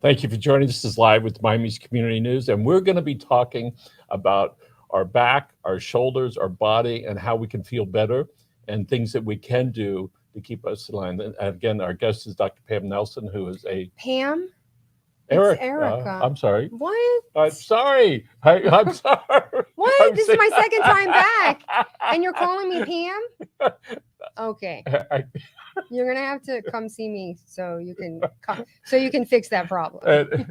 Thank you for joining us. This is Live with Miami's Community News, and we're going to be talking about our back, our shoulders, our body, and how we can feel better and things that we can do to keep us in line. And again, our guest is Dr. Pam Nelson, who is a Pam? It's Eric. Erica. I'm sorry. What? I'm sorry. I'm sorry. What? This is my second time back, and you're calling me Pam? Okay. You're gonna have to come see me so you can fix that problem.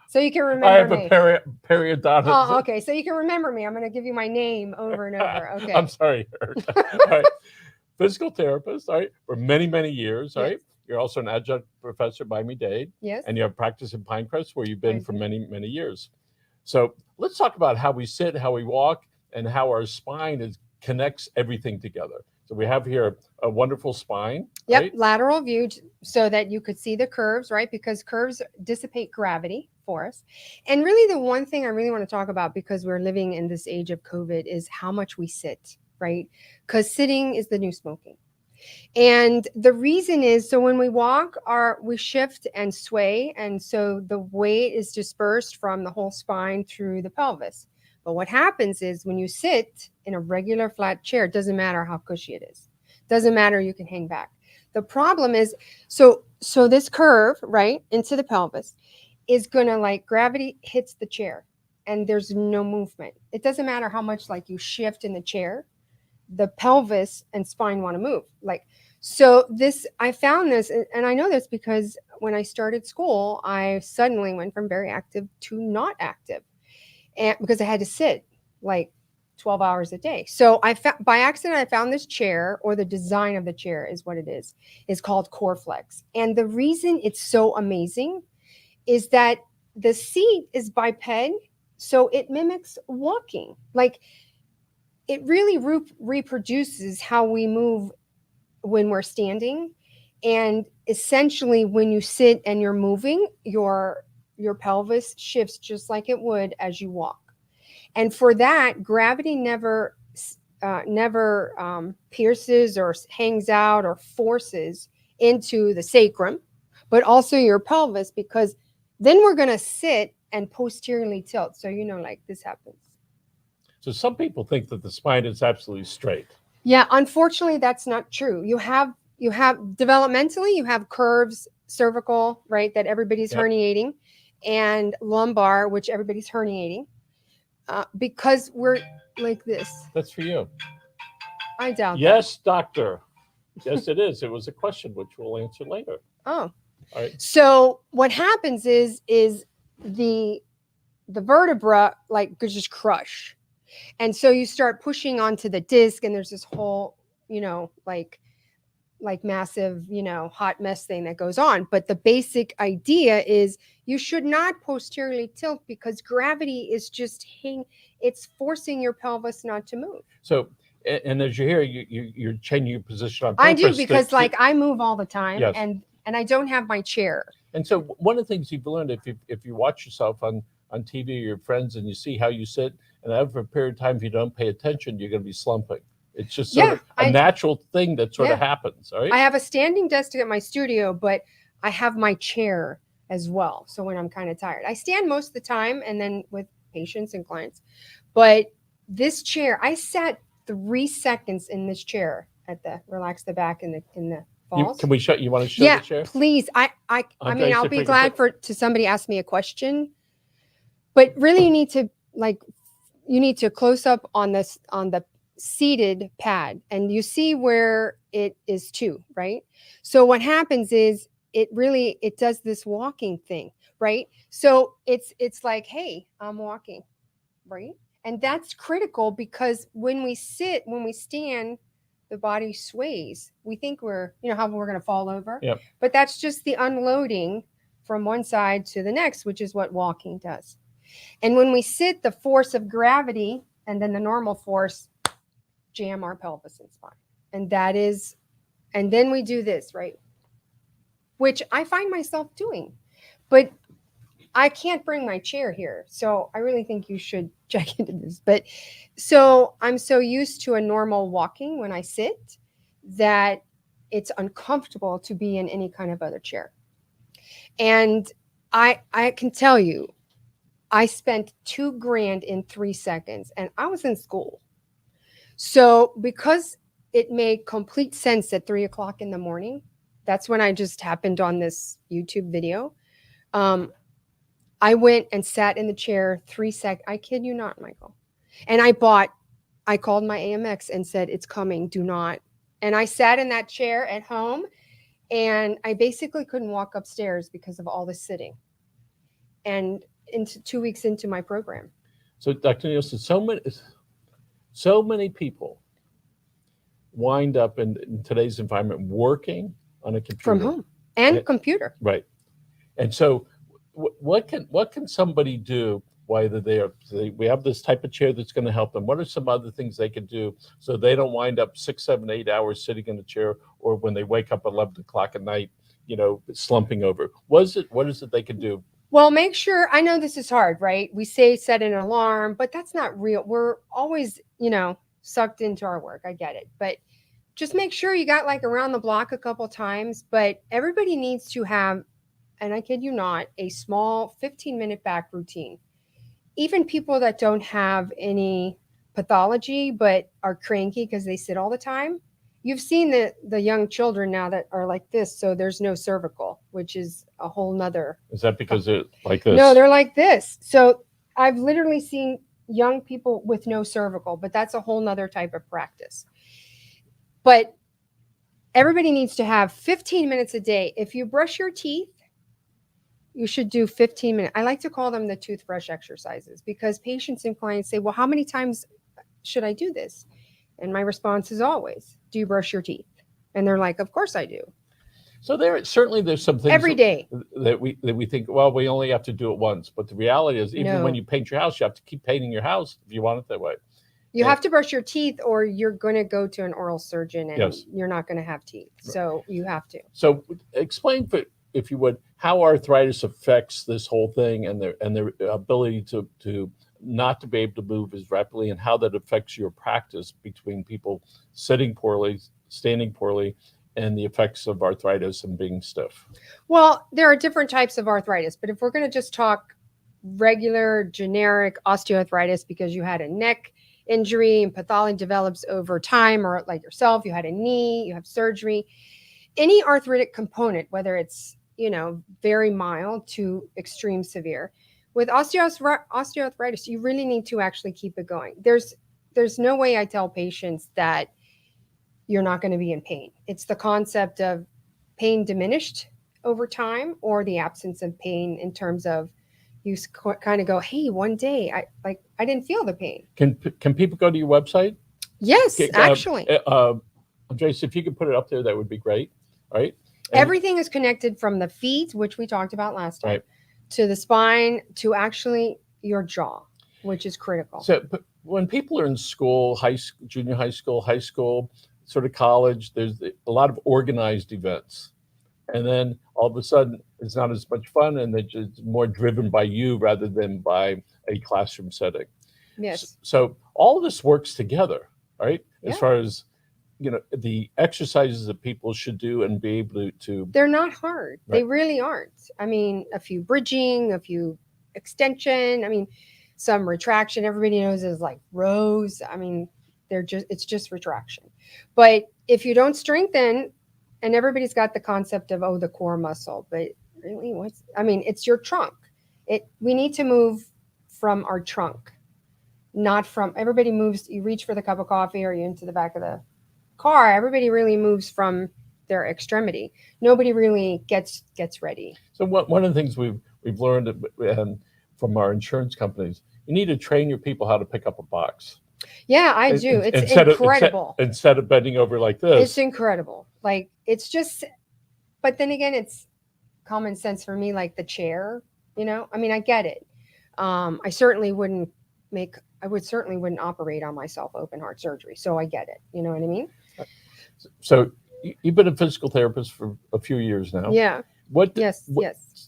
So you can remember I have me. a periodontist. Oh, okay. So you can remember me. I'm gonna give you my name over and over. Okay. I'm sorry, Eric. All right. Physical therapist, all right, for many, many years, all right? You're also an adjunct professor at Miami-Dade. Yes. And you have practice in Pinecrest, where you've been for many, many years. So let's talk about how we sit, how we walk, and how our spine connects everything together. So we have here a wonderful spine. Yep, right? lateral view so that you could see the curves, right? Because curves dissipate gravity for us. And really the one thing I really want to talk about, because we're living in this age of COVID, is how much we sit, right? Because sitting is the new smoking. And the reason is, so when we walk, we shift and sway, and so the weight is dispersed from the whole spine through the pelvis. But what happens is when you sit in a regular flat chair, it doesn't matter how cushy it is. Doesn't matter, you can hang back. The problem is, so this curve, right, into the pelvis is gonna, like, gravity hits the chair and there's no movement. It doesn't matter how much, like, you shift in the chair, the pelvis and spine want to move. Like, so this, I found this, and I know this because when I started school, I suddenly went from very active to not active, and because I had to sit like 12 hours a day. So by accident, I found this chair, or the design of the chair is what it is called Coreflex. And the reason it's so amazing is that the seat is biped, so it mimics walking. Like, it really reproduces how we move when we're standing. And essentially, when you sit and you're moving, your pelvis shifts just like it would as you walk. And for that, gravity never pierces or hangs out or forces into the sacrum, but also your pelvis, because then we're going to sit and posteriorly tilt. So, like this happens. So some people think that the spine is absolutely straight. Yeah, unfortunately, that's not true. You have developmentally, you have curves, cervical, right, that everybody's herniating, and lumbar, which everybody's herniating, because we're like this. That's for you. I doubt Yes, doctor. Yes, it is. It was a question which we'll answer later. Oh. All right. So what happens is the vertebra, like, could just crush. And so you start pushing onto the disc, and there's this whole, like massive, hot mess thing that goes on. But the basic idea is you should not posteriorly tilt, because gravity is just it's forcing your pelvis not to move. So, and as you hear, you're changing your position on I purpose. do, because I move all the time, yes. and I don't have my chair. And so one of the things you've learned, if you watch yourself on TV or your friends, and you see how you sit, and over a period of time, if you don't pay attention, you're going to be slumping. It's just sort of a natural thing that sort of happens, right? I have a standing desk at my studio, but I have my chair as well. So when I'm kind of tired, I stand most of the time, and then with patients and clients. But this chair, I sat 3 seconds in this chair at the relax the back in the falls. Can we show you? Want to show the chair? Yeah, please. I mean, I'll be glad to somebody ask me a question, but really you need to close up on the seated pad, and you see where it is too, right? So what happens is it does this walking thing, right? So it's like, hey, I'm walking, right? And that's critical, because when we stand, the body sways. We think we're, how we're going to fall over. Yep. But that's just the unloading from one side to the next, which is what walking does. And when we sit, the force of gravity and then the normal force jam our pelvis and spine. And then we do this, right? Which I find myself doing. But I can't bring my chair here. So I really think you should check into this. But so I'm so used to a normal walking when I sit that it's uncomfortable to be in any kind of other chair. And I can tell you, I spent $2,000 in 3 seconds, and I was in school. So because it made complete sense at 3 o'clock in the morning, that's when I just happened on this YouTube video. I went and sat in the chair 3 seconds. I kid you not, Michael. And I called my AMX and said, it's coming, do not. And I sat in that chair at home, and I basically couldn't walk upstairs because of all the sitting. And into 2 weeks into my program. So, Dr. Nielsen, so many people wind up in today's environment working on a computer. From home and computer. Right. And so what can somebody do while they're there? We have this type of chair that's going to help them. What are some other things they can do so they don't wind up 6, 7, 8 hours sitting in a chair, or when they wake up at 11 o'clock at night, slumping over? What is it they can do? Well, make sure, I know this is hard, right? We say set an alarm, but that's not real. We're always, sucked into our work. I get it. But just make sure you got like around the block a couple times. But everybody needs to have, and I kid you not, a small 15-minute back routine. Even people that don't have any pathology but are cranky because they sit all the time. You've seen the young children now that are like this, so there's no cervical, which is a whole nother. Is that because they're like this? No, they're like this. So I've literally seen young people with no cervical, but that's a whole nother type of practice. But everybody needs to have 15 minutes a day. If you brush your teeth, you should do 15 minutes. I like to call them the toothbrush exercises, because patients and clients say, well, how many times should I do this? And my response is always, do you brush your teeth? And they're like, of course I do. So there's some things every day that we think, well, we only have to do it once. But the reality is, even when you paint your house, you have to keep painting your house if you want it that way. You have to brush your teeth, or you're going to go to an oral surgeon and you're not going to have teeth. Right. So you have to. So explain, if you would, how arthritis affects this whole thing and their ability to not to be able to move as rapidly, and how that affects your practice between people sitting poorly, standing poorly, and the effects of arthritis and being stiff. Well, there are different types of arthritis, but if we're going to just talk regular generic osteoarthritis because you had a neck injury and pathology develops over time, or like yourself, you had a knee, you have surgery, any arthritic component, whether it's very mild to extreme severe. With osteoarthritis, you really need to actually keep it going. There's no way I tell patients that you're not going to be in pain. It's the concept of pain diminished over time, or the absence of pain, in terms of you kind of go, hey, one day I didn't feel the pain. Can people go to your website? Yes, actually. Andres, if you could put it up there, that would be great. Right? Everything is connected, from the feet, which we talked about last time, to the spine, to actually your jaw, which is critical. So but when people are in school, junior high school, sort of college, there's a lot of organized events. And then all of a sudden, it's not as much fun, and it's just more driven by you rather than by a classroom setting. Yes. So all of this works together, right? Yeah. As far as the exercises that people should do and be able to. They're not hard. Right. They really aren't. I mean, a few bridging, a few extension. I mean, some retraction. Everybody knows is like rows. I mean, it's just retraction. But if you don't strengthen, and everybody's got the concept of, the core muscle, but really it's your trunk. We need to move from our trunk, not from, everybody moves, you reach for the cup of coffee or you into the back of the car. Everybody really moves from their extremity. Nobody really gets ready. So one of the things we've learned from our insurance companies, you need to train your people how to pick up a box. Yeah, I do. It's incredible. Instead of bending over like this. It's incredible. Like, it's just, but then again, it's common sense for me, like the chair, I get it. I certainly wouldn't operate on myself open heart surgery. So I get it. You know what I mean? So you've been a physical therapist for a few years now. Yeah. Yes.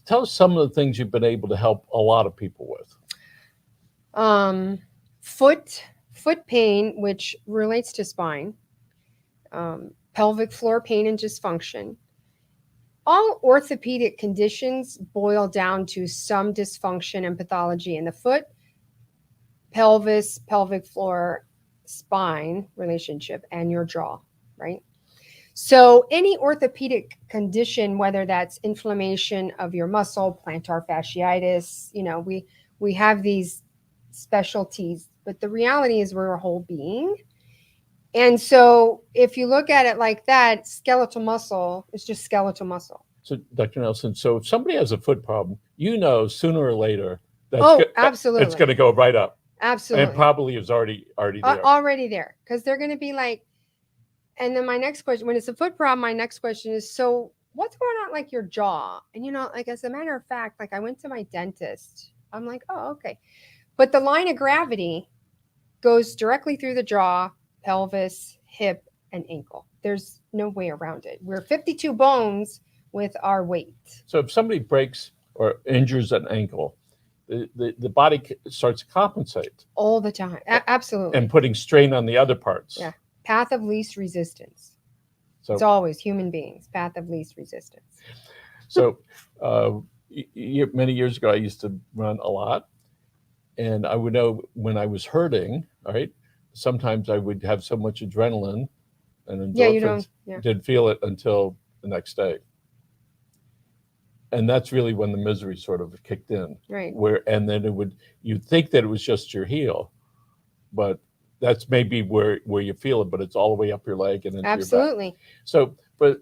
Tell us some of the things you've been able to help a lot of people with. Foot pain, which relates to spine, pelvic floor pain and dysfunction. all orthopedic conditions boil down to some dysfunction and pathology in the foot, pelvis, pelvic floor, spine relationship, and your jaw, right? So any orthopedic condition, whether that's inflammation of your muscle, plantar fasciitis, we have these specialties, but the reality is we're a whole being. And so if you look at it like that, skeletal muscle is just skeletal muscle. So, Dr. Nelson, so if somebody has a foot problem, sooner or later Absolutely, it's going to go right up. Absolutely, and probably is already there. Already there, because they're going to be like. And then my next question, when it's a foot problem, my next question is, so what's going on like your jaw? And like as a matter of fact, like I went to my dentist. I'm like, oh, okay. But the line of gravity goes directly through the jaw, pelvis, hip, and ankle. There's no way around it. We're 52 bones with our weight. So if somebody breaks or injures an ankle, the body starts to compensate. All the time. Absolutely. And putting strain on the other parts. Yeah. Path of least resistance. So it's always human beings, path of least resistance. So many years ago, I used to run a lot. And I would know when I was hurting, all right, sometimes I would have so much adrenaline and endorphins, didn't feel it until the next day. And that's really when the misery sort of kicked in. Right. And then you'd think that it was just your heel, but that's maybe where you feel it, but it's all the way up your leg and into Absolutely. your back. So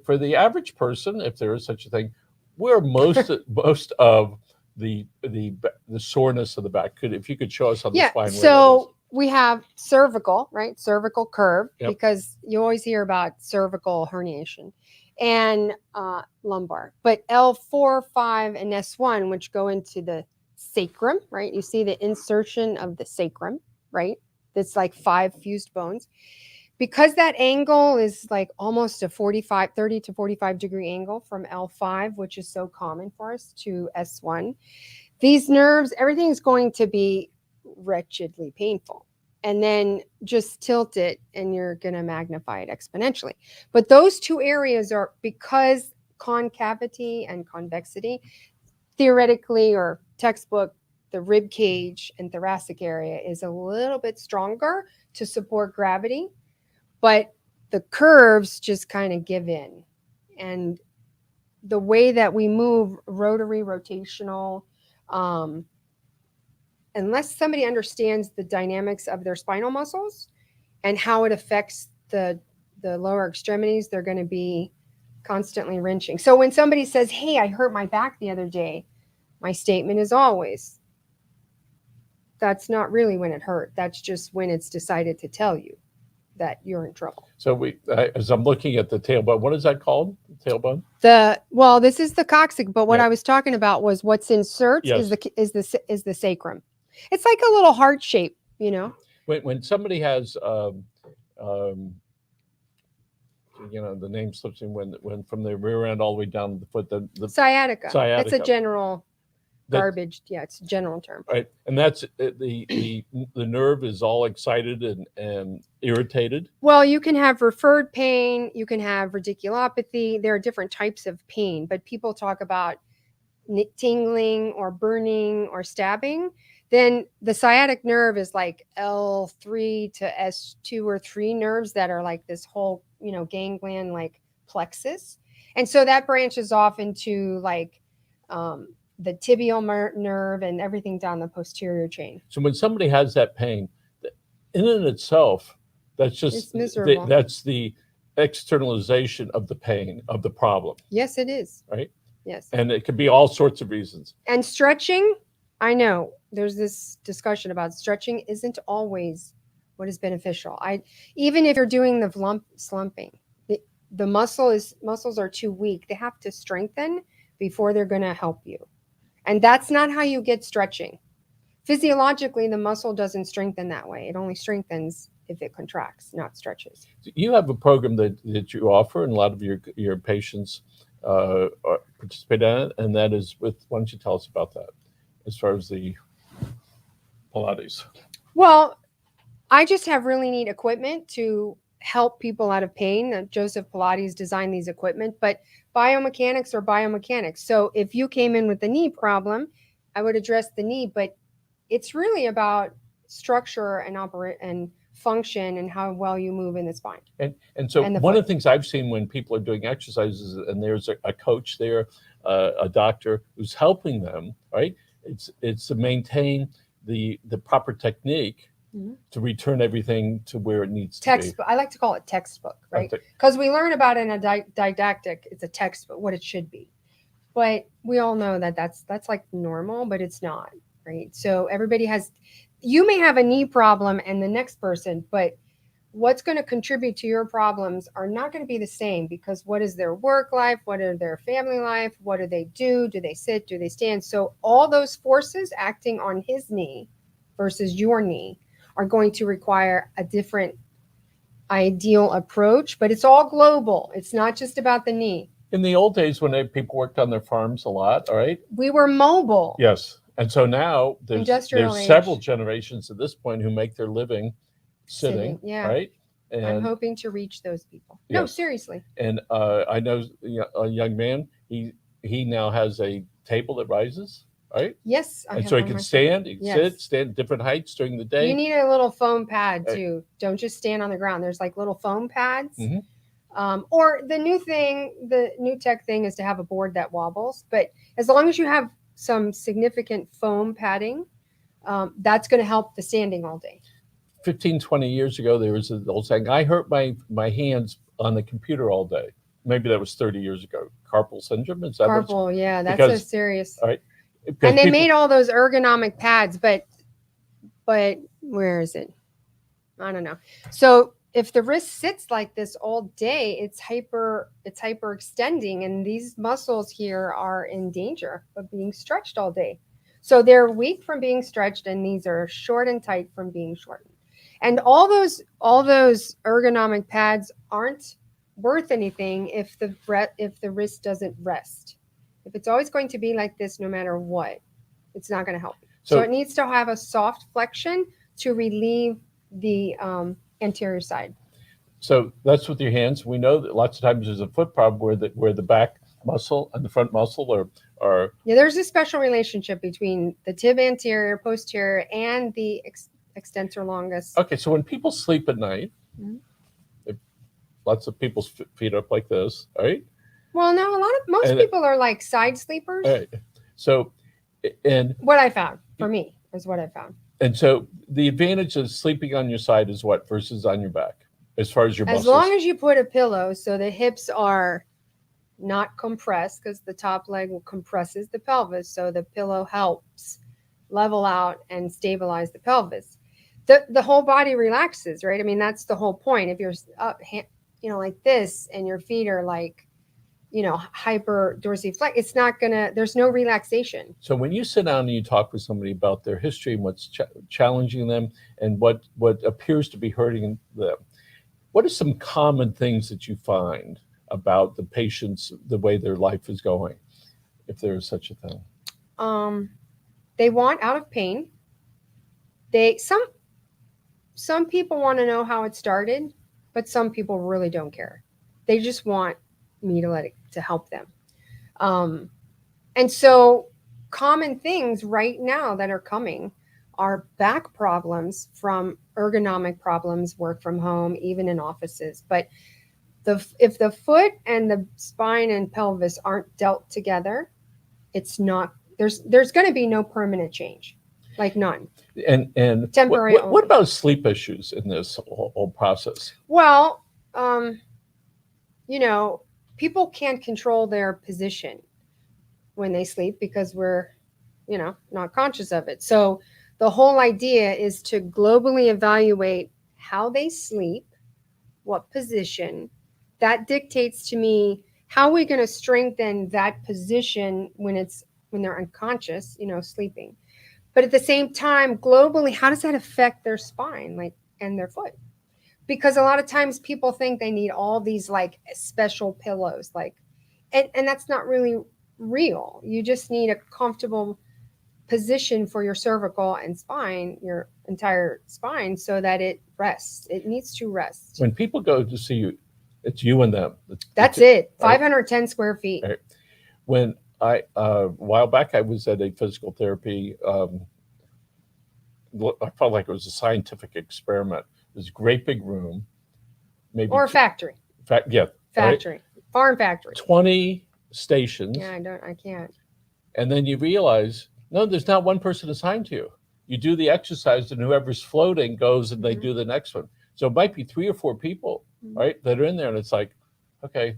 for the average person, if there is such a thing, where most of the soreness of the back if you could show us on the spine. So we have cervical, right? Cervical curve, Yep. Because you always hear about cervical herniation, and lumbar. But L4, 5, and S1, which go into the sacrum, right? You see the insertion of the sacrum, right? It's like 5 fused bones. Because that angle is like almost a 30 to 45 degree angle from L5, which is so common for us, to S1, these nerves, everything's going to be wretchedly painful. And then just tilt it and you're going to magnify it exponentially. But those two areas are, because concavity and convexity, theoretically or textbook, the rib cage and thoracic area is a little bit stronger to support gravity, but the curves just kind of give in. And the way that we move, rotary, rotational, unless somebody understands the dynamics of their spinal muscles and how it affects the lower extremities, they're going to be constantly wrenching. So when somebody says, hey, I hurt my back the other day, my statement is always, that's not really when it hurt. That's just when it's decided to tell you that you're in trouble. So as I'm looking at the tailbone, what is that called? The tailbone? This is the coccyx, but what I was talking about was what's inserts is the sacrum. It's like a little heart shape, When somebody has the name slips in when from the rear end all the way down to the foot, the sciatica. It's a general garbage. It's a general term. Right. And that's the nerve is all excited and irritated. Well, you can have referred pain, you can have radiculopathy. There are different types of pain, but people talk about tingling or burning or stabbing. Then the sciatic nerve is like L3 to S2 or 3 nerves that are like this whole, ganglion like plexus. And so that branches off into like the tibial nerve and everything down the posterior chain. So when somebody has that pain, in and itself, that's just it's miserable. That's the externalization of the pain of the problem. Yes, it is. Right? Yes. And it could be all sorts of reasons. And stretching, I know there's this discussion about stretching isn't always what is beneficial. Even if you're doing the slumping, the muscles are too weak. They have to strengthen before they're going to help you. And that's not how you get stretching. Physiologically, the muscle doesn't strengthen that way. It only strengthens if it contracts, not stretches. You have a program that you offer, and a lot of your patients participate in it, and that is why don't you tell us about that as far as the Pilates? Well, I just have really neat equipment to help people out of pain. Joseph Pilates designed these equipment, but biomechanics are biomechanics. So if you came in with a knee problem, I would address the knee, but it's really about structure and operate and function and how well you move in the spine. And so And the one foot. of the things I've seen when people are doing exercises and there's a coach there, a doctor who's helping them, right? It's to maintain the proper technique to return everything to where it needs to Textbook. I like to call it textbook, right? Because we learn about it in a didactic. It's a textbook, what it should be. But we all know that that's like normal, but it's not, right? So everybody has. You may have a knee problem and the next person, but what's going to contribute to your problems are not going to be the same, because what is their work life? What are their family life? What do they do? Do they sit? Do they stand? So all those forces acting on his knee versus your knee are going to require a different ideal approach, but it's all global. It's not just about the knee. In the old days when people worked on their farms a lot, all right? We were mobile. Yes. And so now there's several generations at this point who make their living sitting, right? And I'm hoping to reach those people. Yes. No, seriously. And I know a young man, he now has a table that rises, right? Yes. And so he can stand, he can stand different heights during the day. You need a little foam pad too. Don't just stand on the ground. There's like little foam pads. Or the new tech thing is to have a board that wobbles. But as long as you have some significant foam padding, that's going to help the standing all day. 15, 20 years ago, there was an old saying, I hurt my hands on the computer all day. Maybe that was 30 years ago. Carpal syndrome? Is that Carpal, yeah, that's so serious. All right. And they made all those ergonomic pads, but where is it? I don't know. So if the wrist sits like this all day, it's hyperextending, and these muscles here are in danger of being stretched all day. So they're weak from being stretched, and these are short and tight from being shortened. And all those ergonomic pads aren't worth anything if the wrist doesn't rest. If it's always going to be like this, no matter what, it's not going to help. So it needs to have a soft flexion to relieve the anterior side. So that's with your hands. We know that lots of times there's a foot problem where the back muscle and the front muscle are. Yeah, there's a special relationship between the tib anterior, posterior, and the extensor longus. Okay, so when people sleep at night, lots of people's feet up like this, right? Well, no, most people are like side sleepers. Right. So, and what I found for me is what I found. And so the advantage of sleeping on your side is what versus on your back, as far as your muscles? As long as you put a pillow so the hips are not compressed, because the top leg compresses the pelvis, so the pillow helps level out and stabilize the pelvis. The whole body relaxes, right? I mean, that's the whole point. If you're up, like this, and your feet are like, hyper dorsiflex, it's not gonna, there's no relaxation. So when you sit down and you talk with somebody about their history and what's challenging them and what appears to be hurting them, what are some common things that you find about the patients, the way their life is going, if there is such a thing? They want out of pain. Some people want to know how it started, but some people really don't care. They just want me to help them. And so common things right now that are coming are back problems from ergonomic problems, work from home, even in offices. But if the foot and the spine and pelvis aren't dealt together, it's not, there's going to be no permanent change, like none. And temporary. What about sleep issues in this whole process? Well, people can't control their position when they sleep because we're, not conscious of it. So the whole idea is to globally evaluate how they sleep, what position. That dictates to me how we're going to strengthen that position when they're unconscious, sleeping. But at the same time, globally, how does that affect their spine, and their foot? Because a lot of times people think they need all these special pillows, and that's not really real. You just need a comfortable position for your cervical and spine, your entire spine, so that it rests. It needs to rest. When people go to see you, it's you and them. That's it. Right? 510 square feet. Right. When a while back, I was at a physical therapy. I felt like it was a scientific experiment. It was a great big room, maybe Or a factory. yeah, Factory. right? Farm factory. 20 stations. Yeah, I can't. And then you realize, no, there's not one person assigned to you. You do the exercise, and whoever's floating goes and they do the next one. So it might be 3 or 4 people, right, that are in there. And it's like, okay,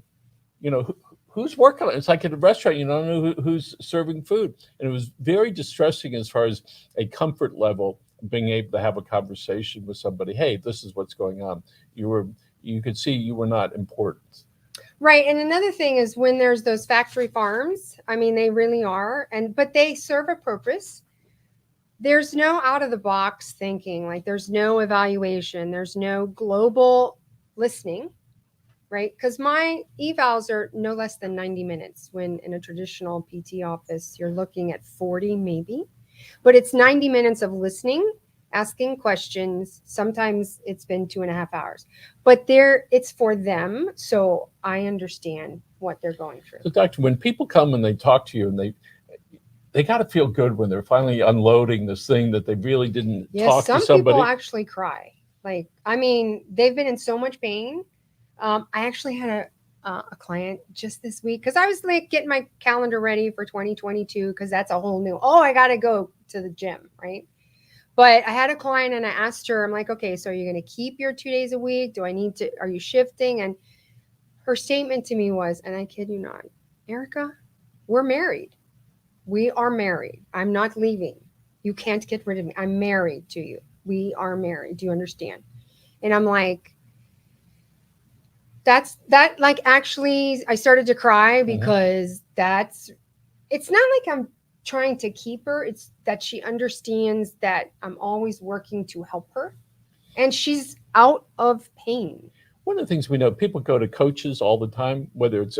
you know, who's working on it? It's like at a restaurant, you don't know who's serving food. And it was very distressing as far as a comfort level, being able to have a conversation with somebody. Hey, this is what's going on. You could see you were not important. Right. And another thing is when there's those factory farms, I mean, they really are, but they serve a purpose. There's no out of the box thinking, like there's no evaluation, there's no global listening, right? Because my evals are no less than 90 minutes, when in a traditional PT office, you're looking at 40 maybe, but it's 90 minutes of listening, asking questions. Sometimes it's been 2.5 hours, but it's for them. So I understand what they're going through. So doctor, when people come and they talk to you, and they got to feel good when they're finally unloading this thing that they really didn't talk to somebody. Some people actually cry. Like, I mean, they've been in so much pain. I actually had a client just this week, because I was like getting my calendar ready for 2022, because that's a whole new, I got to go to the gym, right? But I had a client and I asked her, I'm like, okay, so are you going to keep your 2 days a week? Are you shifting? And her statement to me was, and I kid you not, Erica, we're married. We are married. I'm not leaving. You can't get rid of me. I'm married to you. We are married. Do you understand? And I'm like, actually, I started to cry, because it's not like I'm trying to keep her. It's that she understands that I'm always working to help her, and she's out of pain. One of the things we know, people go to coaches all the time, whether it's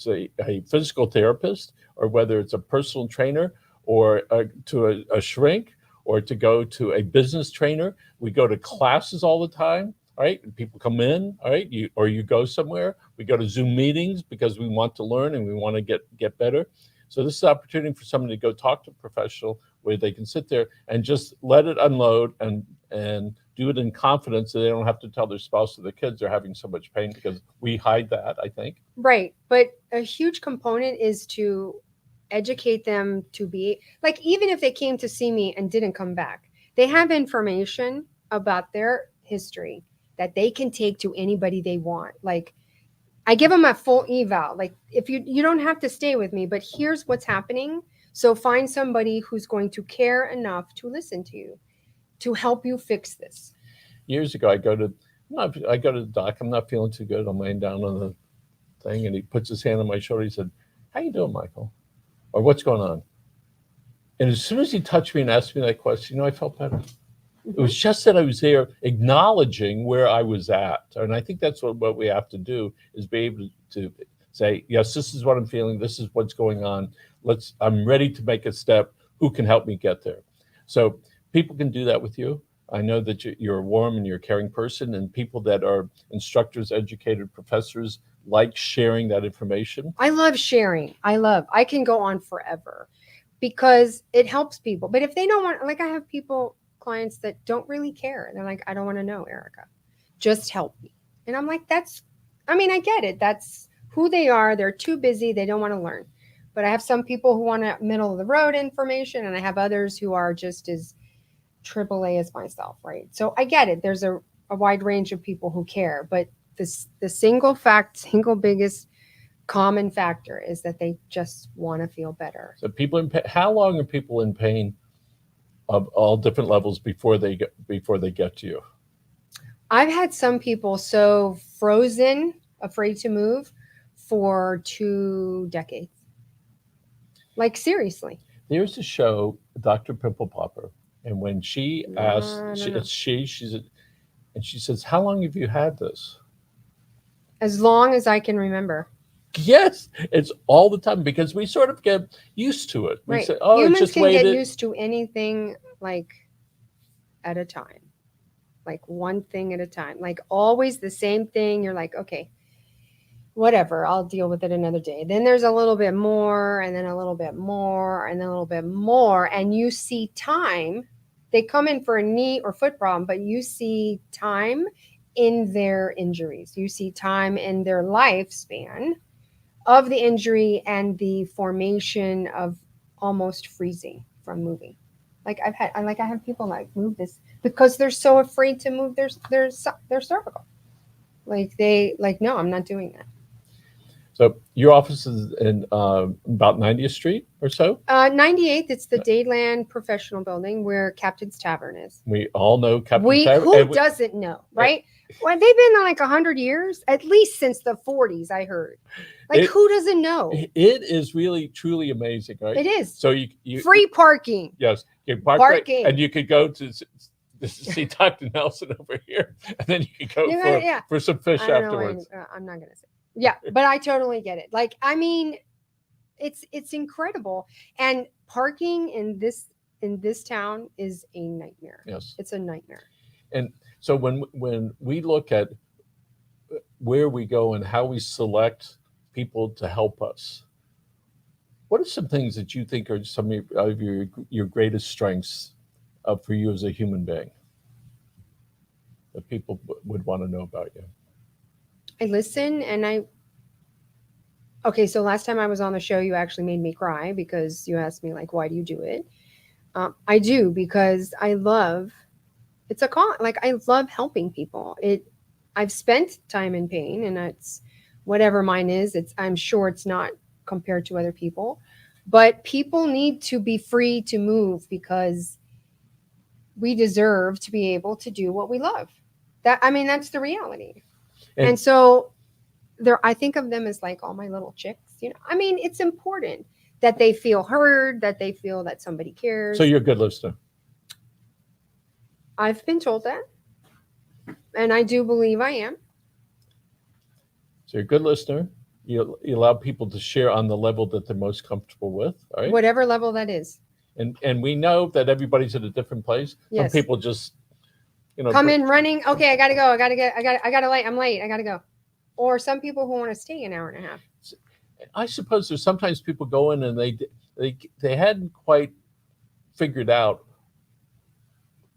a physical therapist, or whether it's a personal trainer, or to a shrink, or to go to a business trainer. We go to classes all the time. All right, and people come in. All right, you go somewhere. We go to Zoom meetings because we want to learn and we want to get better. So this is an opportunity for somebody to go talk to a professional, where they can sit there and just let it unload and do it in confidence, so they don't have to tell their spouse or their kids they're having so much pain, because we hide that, I think. Right. But a huge component is to educate them to be like, even if they came to see me and didn't come back, they have information about their history that they can take to anybody they want. Like, I give them a full eval. Like, if you don't have to stay with me, but here's what's happening. So find somebody who's going to care enough to listen to you, to help you fix this. Years ago, I go to the doc. I'm not feeling too good. I'm laying down on the thing, and he puts his hand on my shoulder. He said, "How you doing, Michael?" Or, "What's going on?" And as soon as he touched me and asked me that question, I felt better. It was just that I was there acknowledging where I was at. And I think that's what we have to do, is be able to say, yes, this is what I'm feeling. This is what's going on. I'm ready to make a step. Who can help me get there? So people can do that with you. I know that you're a warm and you're a caring person, and people that are instructors, educated professors, like sharing that information. I love sharing. I can go on forever because it helps people. But if they don't want, like, I have clients that don't really care. They're like, I don't want to know, Erica, just help me. And I'm like, I get it. That's who they are. They're too busy. They don't want to learn. But I have some people who want middle of the road information, and I have others who are just as AAA as myself, right? So I get it. There's a wide range of people who care, but the single biggest common factor is that they just want to feel better. So how long are people in pain of all different levels before they get to you? I've had some people so frozen, afraid to move for 2 decades. Like, seriously. There's a show, Dr. Pimple Popper, and when she asked, she says, "How long have you had this?" As long as I can remember. Yes, it's all the time because we sort of get used to it. We Right. say, "Oh, it's Humans just can get waited." used to anything like at a time, like one thing at a time, like always the same thing. You're like, okay, whatever, I'll deal with it another day. Then there's a little bit more, and then a little bit more, and then a little bit more. And you see time, they come in for a knee or foot problem, but you see time in their injuries. You see time in their lifespan of the injury and the formation of almost freezing from moving. Like I have people like move this because they're so afraid to move their cervical. Like they like, no, I'm not doing that. So your office is in about 90th Street or so. 98th, it's the Dayland Professional Building where Captain's Tavern is. We all know Captain We Tavern. who doesn't know, right? Well, they've been like 100 years, at least since the 40s. I heard. Like, who doesn't know? It is really truly amazing, right? It is. So you free parking. Yes, you park Parking. right, and you could go to see Dr. Nelson over here, and then you could go for some fish afterwards. I'm not gonna say. Yeah, but I totally get it. Like, I mean, it's incredible, and parking in this town is a nightmare. Yes, it's a nightmare. And so when we look at where we go and how we select people to help us, what are some things that you think are some of your greatest strengths for you as a human being that people would want to know about you? I listen, and okay, so last time I was on the show, you actually made me cry because you asked me, like, why do you do it? I do because I love, it's a call. Like, I love helping people. I've spent time in pain, and it's whatever mine is. I'm sure it's not compared to other people, but people need to be free to move because we deserve to be able to do what we love. That's the reality. And so I think of them as like all my little chicks, it's important that they feel heard, that they feel that somebody cares. So you're a good listener. I've been told that, and I do believe I am. So you're a good listener. You allow people to share on the level that they're most comfortable with, right? Whatever level that is. And we know that everybody's at a different place. Yes. Some people just, come in running. Okay, I gotta go. I gotta late. I'm late. I gotta go. Or some people who want to stay an hour and a half. I suppose there's sometimes people go in and they hadn't quite figured out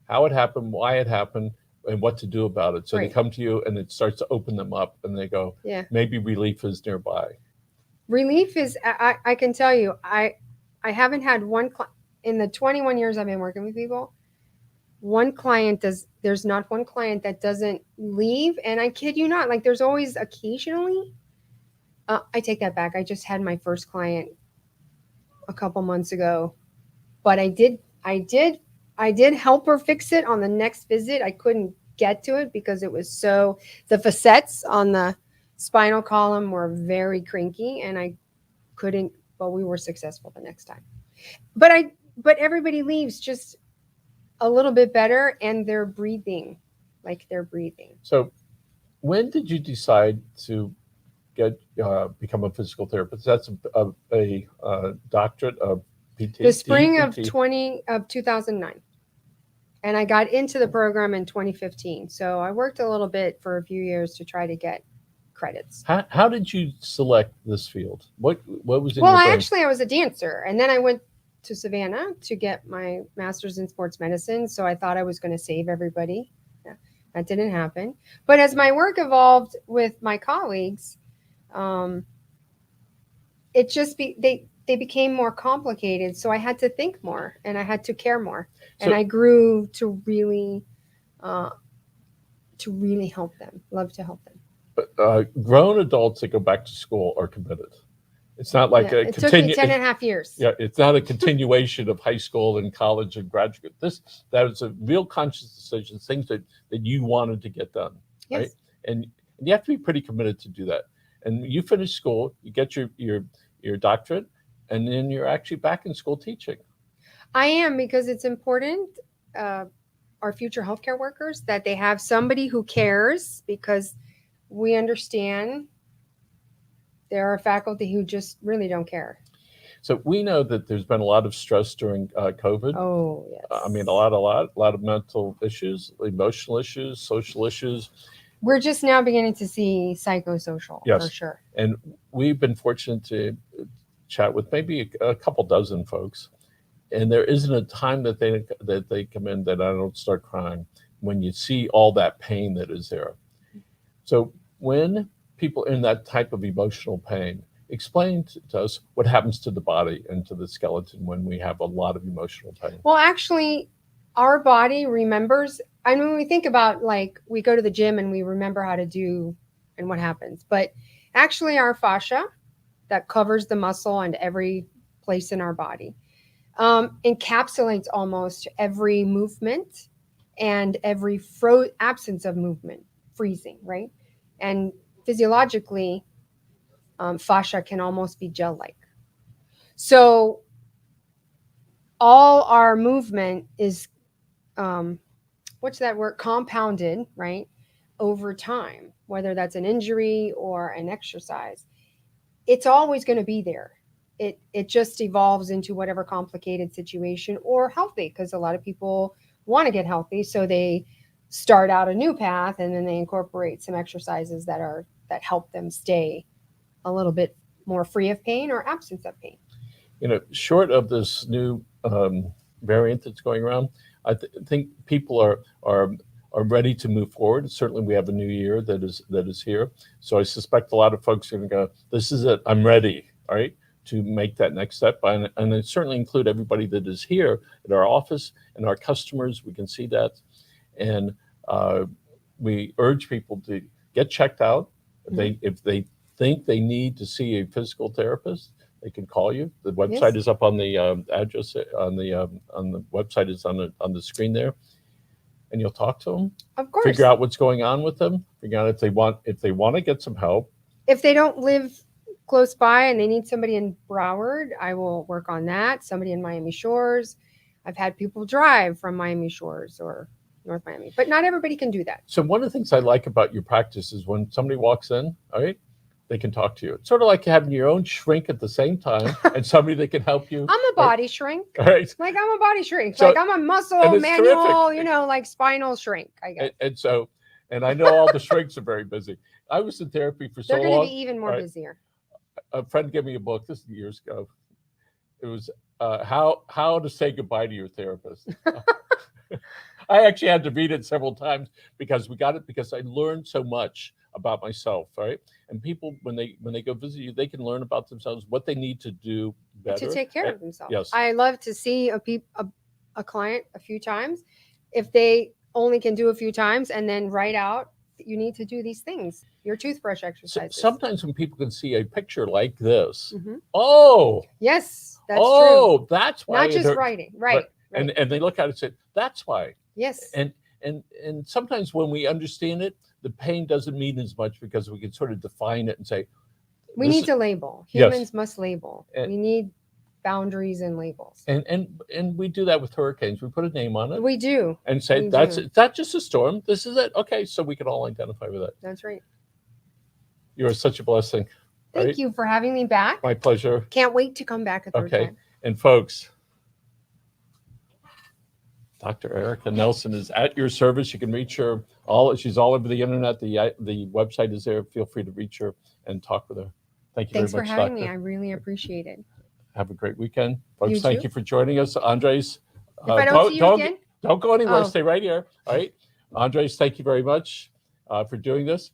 how it happened, why it happened, and what to do about it. So They come to you, and it starts to open them up, and they go, yeah, maybe relief is nearby. Relief is, I can tell you, I haven't had one in the 21 years I've been working with people. There's not one client that doesn't leave. And I kid you not, like, there's always occasionally, I take that back. I just had my first client a couple months ago, but I did help her fix it on the next visit. I couldn't get to it because it was the facets on the spinal column were very cranky, and I couldn't, but we were successful the next time. But everybody leaves just a little bit better, and they're breathing. So when did you decide to become a physical therapist? That's a doctorate of PT? The spring of 2009. And I got into the program in 2015. So I worked a little bit for a few years to try to get credits. How did you select this field? What was in your brain? Actually, I was a dancer, and then I went to Savannah to get my master's in sports medicine. So I thought I was going to save everybody. Yeah, that didn't happen. But as my work evolved with my colleagues, it just they became more complicated. So I had to think more, and I had to care more, and I grew to really help them. Love to help them. Grown adults that go back to school are committed. It's not like it took me 10 and a half years. Yeah, it's not a continuation of high school and college and graduate. That was a real conscious decision, things that you wanted to get done, yes. Right? And you have to be pretty committed to do that. And you finish school, you get your doctorate, and then you're actually back in school teaching. I am, because it's important, our future healthcare workers, that they have somebody who cares, because we understand There are faculty who just really don't care. So we know that there's been a lot of stress during COVID. Oh, yes. I mean, a lot of mental issues, emotional issues, social issues. We're just now beginning to see psychosocial, Yes. for sure. And we've been fortunate to chat with maybe a couple dozen folks, and there isn't a time that they come in that I don't start crying when you see all that pain that is there. So when people in that type of emotional pain, explain to us what happens to the body and to the skeleton when we have a lot of emotional pain. Well, actually, our body remembers. I mean, when we think about, like, we go to the gym and we remember how to do and what happens, but actually our fascia that covers the muscle and every place in our body encapsulates almost every movement and every absence of movement, freezing, right? And physiologically, fascia can almost be gel-like. So all our movement is, what's that word? Compounded, right? Over time, whether that's an injury or an exercise, it's always going to be there. It just evolves into whatever complicated situation or healthy, because a lot of people want to get healthy, so they start out a new path and then they incorporate some exercises that help them stay a little bit more free of pain or absence of pain. You know, short of this new variant that's going around, I think people are ready to move forward. Certainly, we have a new year that is here. So I suspect a lot of folks are going to go, "This is it. I'm ready." All right, to make that next step, and I certainly include everybody that is here at our office and our customers. We can see that, and we urge people to get checked out. If they think they need to see a physical therapist, they can call you. The website is up on the address on the website is on the screen there, and you'll talk to them. Of course. Figure out what's going on with them. Figure out if they want to get some help. If they don't live close by and they need somebody in Broward, I will work on that. Somebody in Miami Shores. I've had people drive from Miami Shores or North Miami, but not everybody can do that. So one of the things I like about your practice is when somebody walks in, all right, they can talk to you. It's sort of like having your own shrink at the same time and somebody that can help you. I'm a body shrink. Right. Like I'm a body shrink. So, like I'm a muscle, manual, terrific. Like spinal shrink, I guess. And I know all the shrinks are very busy. I was in therapy for so long. They're going to be even more busier. A friend gave me a book, this is years ago. It was how to say goodbye to your therapist. I actually had to read it several times because I learned so much about myself, right? And people, when they go visit you, they can learn about themselves, what they need to do better to take care of themselves. Yes. I love to see a client a few times. If they only can do a few times and then write out, you need to do these things, your toothbrush exercises. So sometimes when people can see a picture like this, mm-hmm. Oh, yes, that's true. Oh, that's why. Not just writing, right. And they look at it and say, that's why. Yes. And sometimes when we understand it, the pain doesn't mean as much because we can sort of define it and say, we need to label. Humans must label. We need boundaries and labels. And we do that with hurricanes. We put a name on it. We do. And say, it's not just a storm. This is it. Okay, so we can all identify with it. That's right. You are such a blessing. Thank you for having me back. My pleasure. Can't wait to come back a third time. And folks, Dr. Erica Nelson is at your service. You can reach her. She's all over the internet. The website is there. Feel free to reach her and talk with her. Thank you very much, Thanks for having me. I really appreciate it. Have a great weekend. Folks, thank you for joining us. Andres, if I don't see you again? Don't go anywhere. Stay right here. All right. Andres, thank you very much for doing this.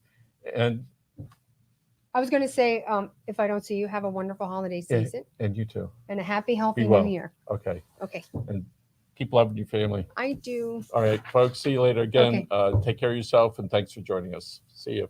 And I was going to say, if I don't see you, have a wonderful holiday season. And you too. And a happy, healthy new year. Okay. Okay. And keep loving your family. I do. All right, folks. See you later again. Take care of yourself, and thanks for joining us. See you.